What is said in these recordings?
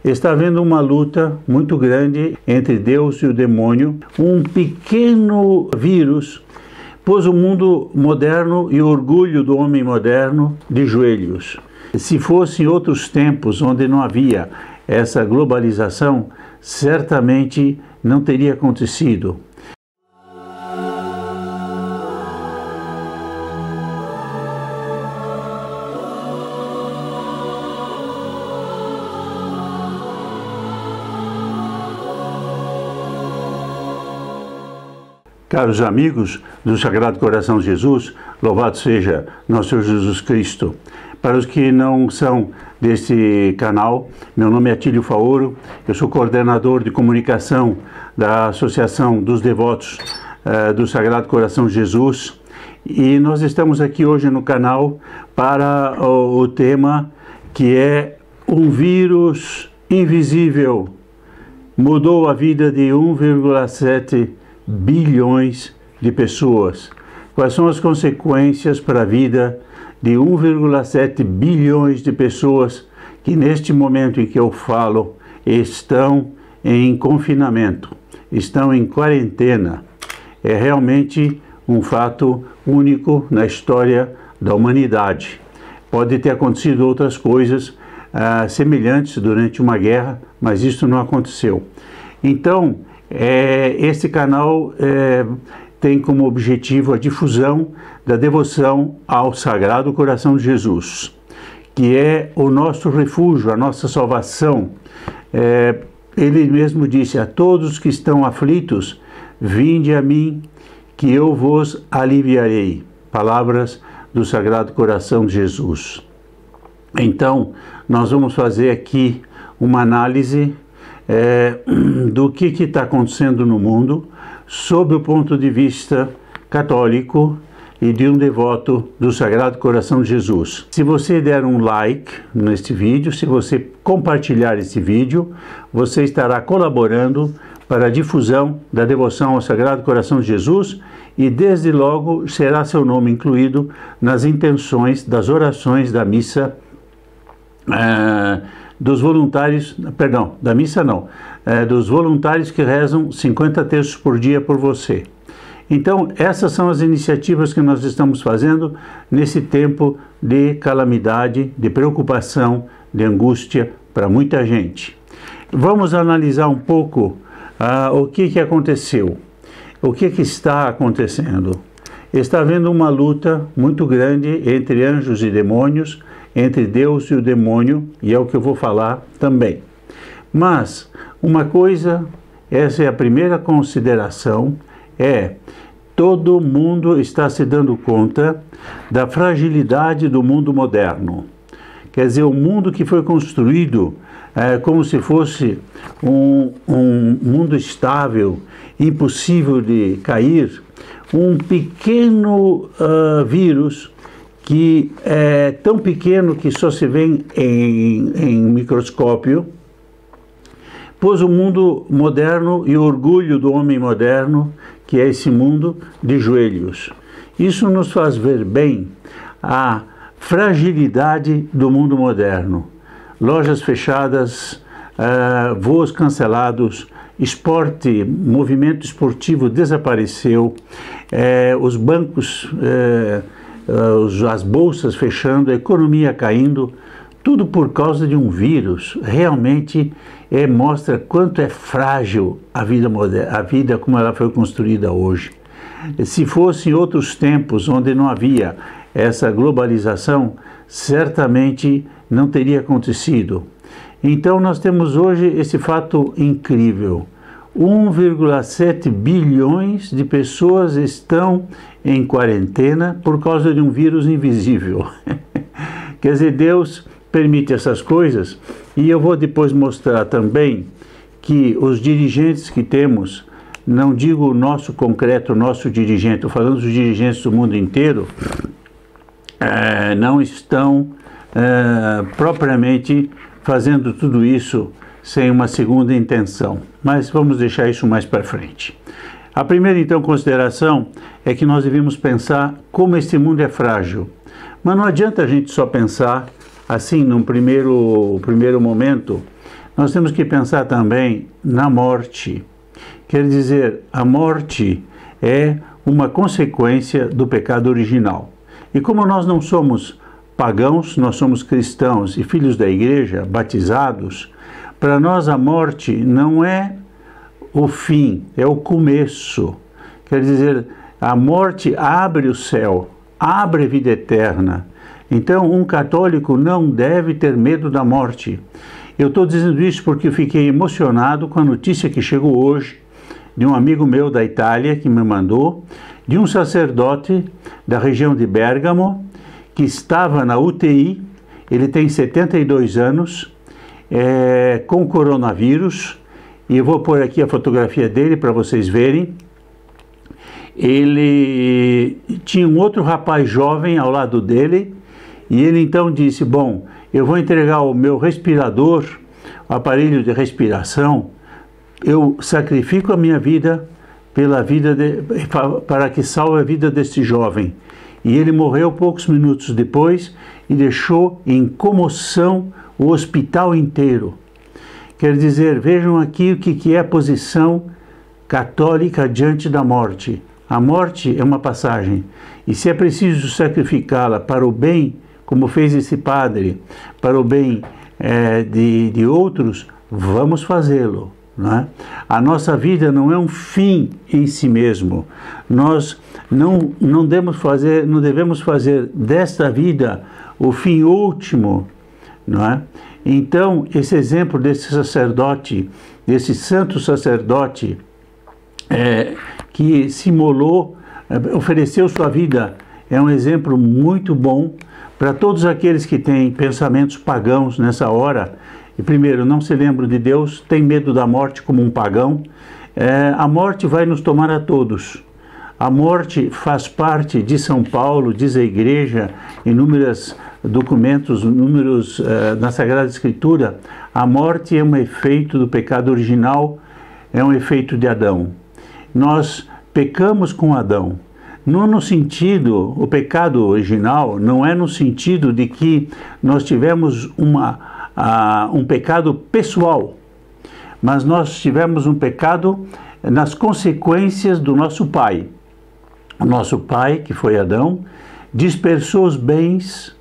Está havendo uma luta muito grande entre Deus e o demônio. Um pequeno vírus pôs o mundo moderno e o orgulho do homem moderno de joelhos. Se fossem outros tempos onde não havia essa globalização, certamente não teria acontecido. Caros amigos do Sagrado Coração de Jesus, louvado seja nosso Senhor Jesus Cristo. Para os que não são deste canal, meu nome é Atílio Faoro, eu sou coordenador de comunicação da Associação dos Devotos do Sagrado Coração de Jesus, e nós estamos aqui hoje no canal para o tema que é um vírus invisível. Mudou a vida de 1,7 bilhões de pessoas. Quais são as consequências para a vida de 1,7 bilhões de pessoas que neste momento em que eu falo estão em confinamento, estão em quarentena? É realmente um fato único na história da humanidade. Pode ter acontecido outras coisas semelhantes durante uma guerra, mas isso não aconteceu. Então, este canal tem como objetivo a difusão da devoção ao Sagrado Coração de Jesus, que é o nosso refúgio, a nossa salvação. Ele mesmo disse: a todos que estão aflitos, vinde a mim, que eu vos aliviarei. Palavras do Sagrado Coração de Jesus. Então, nós vamos fazer aqui uma análise do que está acontecendo no mundo sob o ponto de vista católico e de um devoto do Sagrado Coração de Jesus. Se você der um like neste vídeo, se você compartilhar esse vídeo, você estará colaborando para a difusão da devoção ao Sagrado Coração de Jesus e desde logo será seu nome incluído nas intenções das orações da missa dos voluntários, perdão, da missa não, dos voluntários que rezam 50 terços por dia por você. Então, essas são as iniciativas que nós estamos fazendo nesse tempo de calamidade, de preocupação, de angústia para muita gente. Vamos analisar um pouco o que aconteceu, o que está acontecendo. Está havendo uma luta muito grande entre anjos e demônios, entre Deus e o demônio, e é o que eu vou falar também. Mas, uma coisa, essa é a primeira consideração, todo mundo está se dando conta da fragilidade do mundo moderno. Quer dizer, o mundo que foi construído como se fosse um mundo estável, impossível de cair, um pequeno vírus que é tão pequeno que só se vê em microscópio, pôs o mundo moderno e o orgulho do homem moderno, que é esse mundo, de joelhos. Isso nos faz ver bem a fragilidade do mundo moderno. Lojas fechadas, voos cancelados, movimento esportivo desapareceu, os bancos, as bolsas fechando, a economia caindo, tudo por causa de um vírus. Realmente mostra quanto é frágil a vida moderna, a vida como ela foi construída hoje. Se fossem outros tempos onde não havia essa globalização, certamente não teria acontecido. Então nós temos hoje esse fato incrível. 1,7 bilhões de pessoas estão em quarentena por causa de um vírus invisível. Quer dizer, Deus permite essas coisas, e eu vou depois mostrar também que os dirigentes que temos, não digo o nosso concreto, o nosso dirigente, estou falando dos dirigentes do mundo inteiro, não estão propriamente fazendo tudo isso sem uma segunda intenção. Mas vamos deixar isso mais para frente. A primeira, então, consideração é que nós devemos pensar como esse mundo é frágil. Mas não adianta a gente só pensar assim, num primeiro momento, nós temos que pensar também na morte. Quer dizer, a morte é uma consequência do pecado original. E como nós não somos pagãos, nós somos cristãos e filhos da igreja, batizados, para nós a morte não é o fim, é o começo. Quer dizer, a morte abre o céu, abre a vida eterna. Então, um católico não deve ter medo da morte. Eu estou dizendo isso porque eu fiquei emocionado com a notícia que chegou hoje de um amigo meu da Itália que me mandou, de um sacerdote da região de Bérgamo, que estava na UTI, ele tem 72 anos, com coronavírus, e eu vou pôr aqui a fotografia dele para vocês verem. Ele tinha um outro rapaz jovem ao lado dele, e ele então disse, bom, eu vou entregar o meu respirador, o aparelho de respiração, eu sacrifico a minha vida para que salve a vida deste jovem. E ele morreu poucos minutos depois e deixou em comoção o hospital inteiro. Quer dizer, vejam aqui o que é a posição católica diante da morte. A morte é uma passagem, e se é preciso sacrificá-la para o bem, como fez esse padre, para o bem de outros, vamos fazê-lo. Não é? A nossa vida não é um fim em si mesmo. Nós não devemos fazer desta vida o fim último. Não é? Então, esse exemplo desse sacerdote, desse santo sacerdote, que se imolou, ofereceu sua vida, é um exemplo muito bom para todos aqueles que têm pensamentos pagãos nessa hora. E primeiro, não se lembram de Deus, tem medo da morte como um pagão. A morte vai nos tomar a todos. A morte faz parte de São Paulo, diz a Igreja, em inúmeros documentos, números na Sagrada Escritura. A morte é um efeito do pecado original, é um efeito de Adão. Nós pecamos com Adão. Não no sentido, o pecado original não é no sentido de que nós tivemos um pecado pessoal, mas nós tivemos um pecado nas consequências do nosso pai. O nosso pai, que foi Adão, dispersou os bens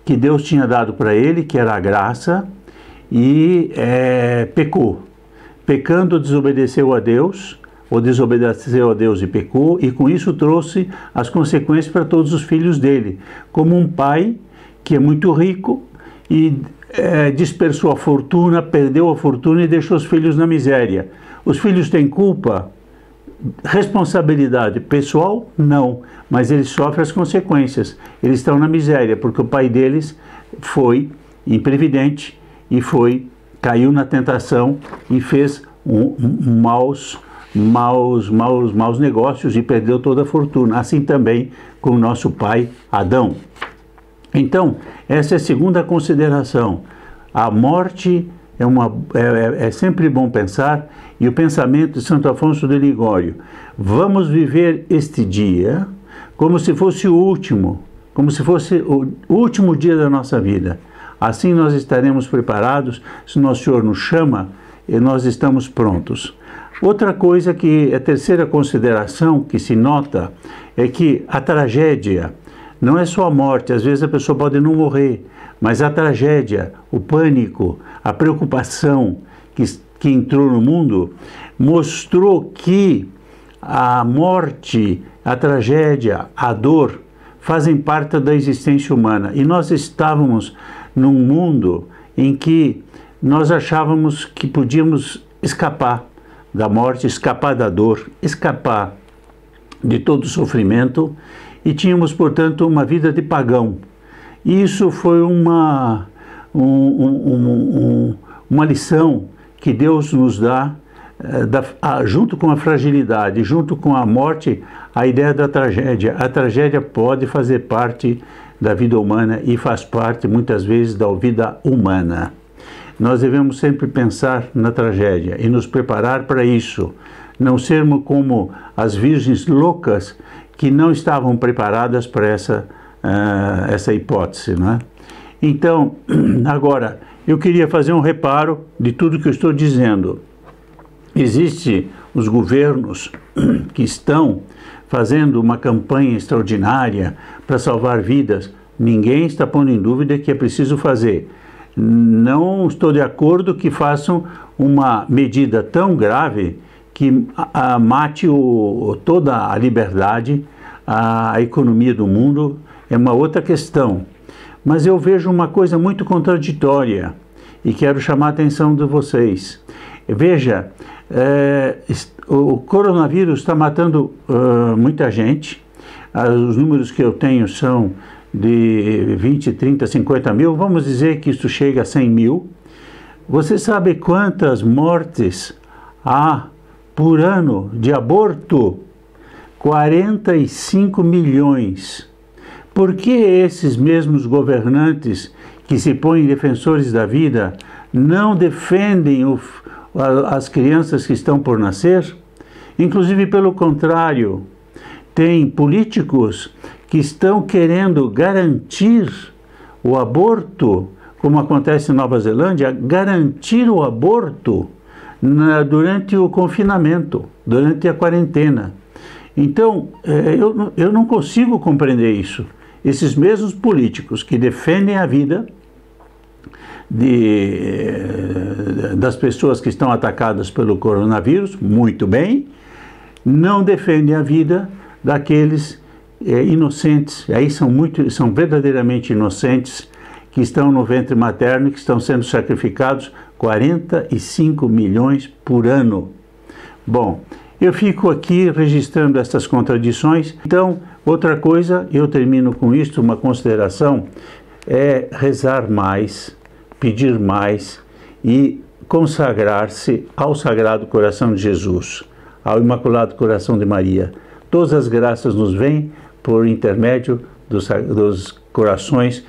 que Deus tinha dado para ele, que era a graça, e pecou. Pecando, desobedeceu a Deus, ou desobedeceu a Deus e pecou, e com isso trouxe as consequências para todos os filhos dele, como um pai que é muito rico e dispersou a fortuna, perdeu a fortuna e deixou os filhos na miséria. Os filhos têm culpa? Responsabilidade pessoal? Não, mas eles sofrem as consequências. Eles estão na miséria, porque o pai deles foi imprevidente e caiu na tentação e fez maus negócios e perdeu toda a fortuna. Assim também com o nosso pai Adão. Então, essa é a segunda consideração. A morte é sempre bom pensar, e o pensamento de Santo Afonso de Ligório. Vamos viver este dia como se fosse o último, como se fosse o último dia da nossa vida. Assim nós estaremos preparados, se nosso Senhor nos chama, e nós estamos prontos. Outra coisa a terceira consideração que se nota é que a tragédia não é só a morte, às vezes a pessoa pode não morrer, mas a tragédia, o pânico, a preocupação que entrou no mundo, mostrou que a morte, a tragédia, a dor, fazem parte da existência humana. E nós estávamos num mundo em que nós achávamos que podíamos escapar da morte, escapar da dor, escapar de todo o sofrimento, e tínhamos, portanto, uma vida de pagão. E isso foi uma lição que Deus nos dá, junto com a fragilidade, junto com a morte, a ideia da tragédia. A tragédia pode fazer parte da vida humana e faz parte, muitas vezes, da vida humana. Nós devemos sempre pensar na tragédia e nos preparar para isso. Não sermos como as virgens loucas que não estavam preparadas para essa hipótese, não é? Então, agora, eu queria fazer um reparo de tudo que eu estou dizendo. Existem os governos que estão fazendo uma campanha extraordinária para salvar vidas. Ninguém está pondo em dúvida que é preciso fazer. Não estou de acordo que façam uma medida tão grave que mate toda a liberdade, a economia do mundo. É uma outra questão. Mas eu vejo uma coisa muito contraditória e quero chamar a atenção de vocês. Veja, o coronavírus está matando muita gente. Os números que eu tenho são de 20, 30, 50 mil. Vamos dizer que isso chega a 100 mil. Você sabe quantas mortes há por ano de aborto? 45 milhões. Por que esses mesmos governantes que se põem defensores da vida não defendem as crianças que estão por nascer? Inclusive, pelo contrário, tem políticos que estão querendo garantir o aborto, como acontece em Nova Zelândia, garantir o aborto durante o confinamento, durante a quarentena. Então, eu não consigo compreender isso. Esses mesmos políticos que defendem a vida das pessoas que estão atacadas pelo coronavírus, muito bem, não defendem a vida daqueles inocentes, aí são verdadeiramente inocentes, que estão no ventre materno e que estão sendo sacrificados 45 milhões por ano. Bom, eu fico aqui registrando essas contradições. Então, outra coisa, eu termino com isto, uma consideração, é rezar mais, pedir mais e consagrar-se ao Sagrado Coração de Jesus, ao Imaculado Coração de Maria. Todas as graças nos vêm por intermédio dos corações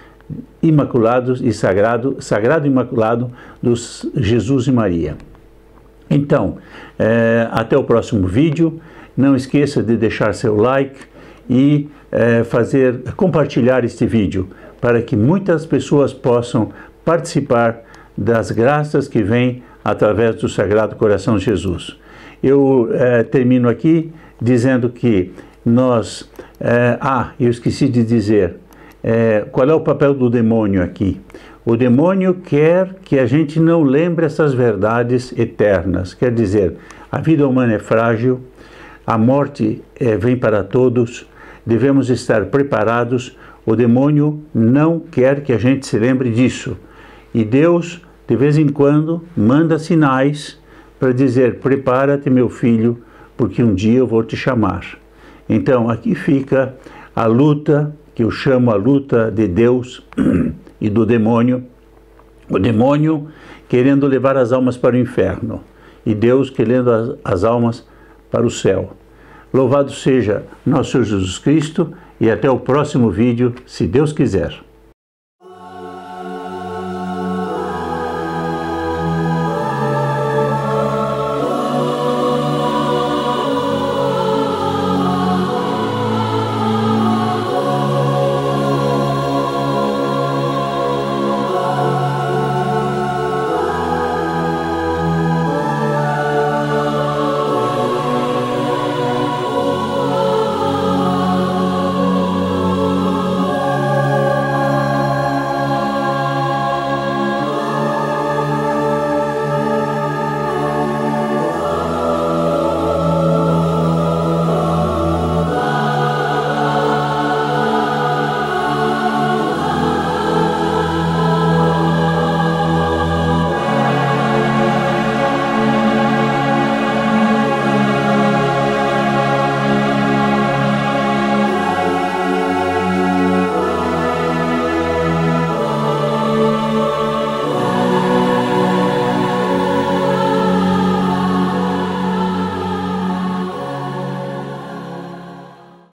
imaculados e sagrado e imaculado dos Jesus e Maria. Então, até o próximo vídeo. Não esqueça de deixar seu like e compartilhar este vídeo para que muitas pessoas possam participar das graças que vêm através do Sagrado Coração de Jesus. Eu termino aqui dizendo que nós... eu esqueci de dizer, qual é o papel do demônio aqui? O demônio quer que a gente não lembre essas verdades eternas. Quer dizer, a vida humana é frágil, a morte vem para todos, devemos estar preparados. O demônio não quer que a gente se lembre disso. E Deus, de vez em quando, manda sinais para dizer: prepara-te, meu filho, porque um dia eu vou te chamar. Então, aqui fica a luta, que eu chamo a luta de Deus e do demônio. O demônio querendo levar as almas para o inferno e Deus querendo as almas para o céu. Louvado seja nosso Senhor Jesus Cristo e até o próximo vídeo, se Deus quiser.